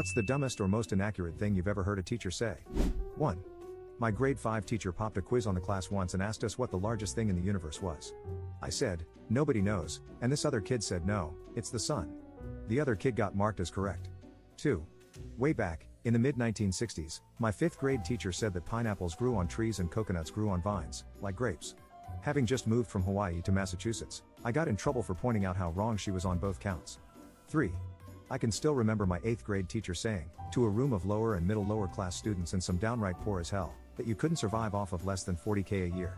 What's the dumbest or most inaccurate thing you've ever heard a teacher say? 1. My grade 5 teacher popped a quiz on the class once and asked us what the largest thing in the universe was. I said, nobody knows, and this other kid said no, it's the sun. The other kid got marked as correct. 2. Way back, in the mid-1960s, my 5th grade teacher said that pineapples grew on trees and coconuts grew on vines, like grapes. Having just moved from Hawaii to Massachusetts, I got in trouble for pointing out how wrong she was on both counts. 3. I can still remember my 8th grade teacher saying, to a room of lower and lower class students and some downright poor as hell, that you couldn't survive off of less than $40K a year.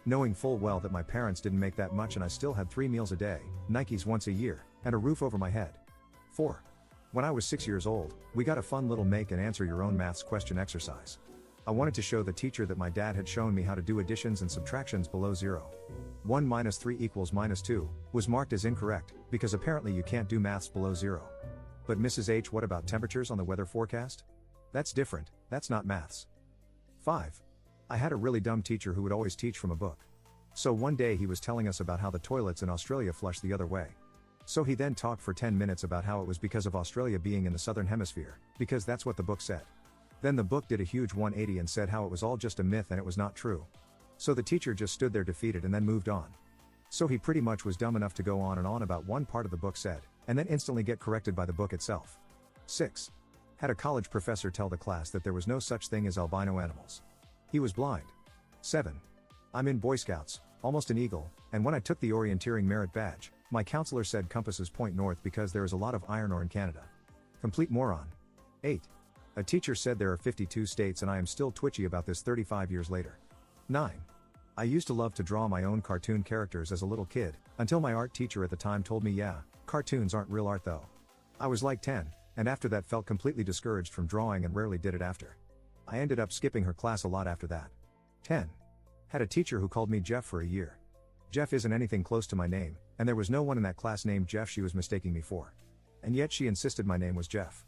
Knowing full well that my parents didn't make that much and I still had 3 meals a day, Nikes once a year, and a roof over my head. 4. When I was 6 years old, we got a fun little make and answer your own maths question exercise. I wanted to show the teacher that my dad had shown me how to do additions and subtractions below zero. 1 minus 3 equals minus 2 was marked as incorrect, because apparently you can't do maths below zero. But Mrs. H, what about temperatures on the weather forecast? That's different, that's not maths. 5. I had a really dumb teacher who would always teach from a book. So one day he was telling us about how the toilets in Australia flush the other way. So he then talked for 10 minutes about how it was because of Australia being in the southern hemisphere, because that's what the book said. Then the book did a huge 180 and said how it was all just a myth and it was not true. So the teacher just stood there defeated and then moved on. So he pretty much was dumb enough to go on and on about one part of the book said, and then instantly get corrected by the book itself. 6. Had a college professor tell the class that there was no such thing as albino animals. He was blind. 7. I'm in Boy Scouts, almost an eagle, and when I took the orienteering merit badge, my counselor said compasses point north because there is a lot of iron ore in Canada. Complete moron. 8. A teacher said there are 52 states and I am still twitchy about this 35 years later. 9. I used to love to draw my own cartoon characters as a little kid, until my art teacher at the time told me yeah, cartoons aren't real art though. I was like 10, and after that felt completely discouraged from drawing and rarely did it after. I ended up skipping her class a lot after that. 10. Had a teacher who called me Jeff for a year. Jeff isn't anything close to my name, and there was no one in that class named Jeff she was mistaking me for. And yet she insisted my name was Jeff.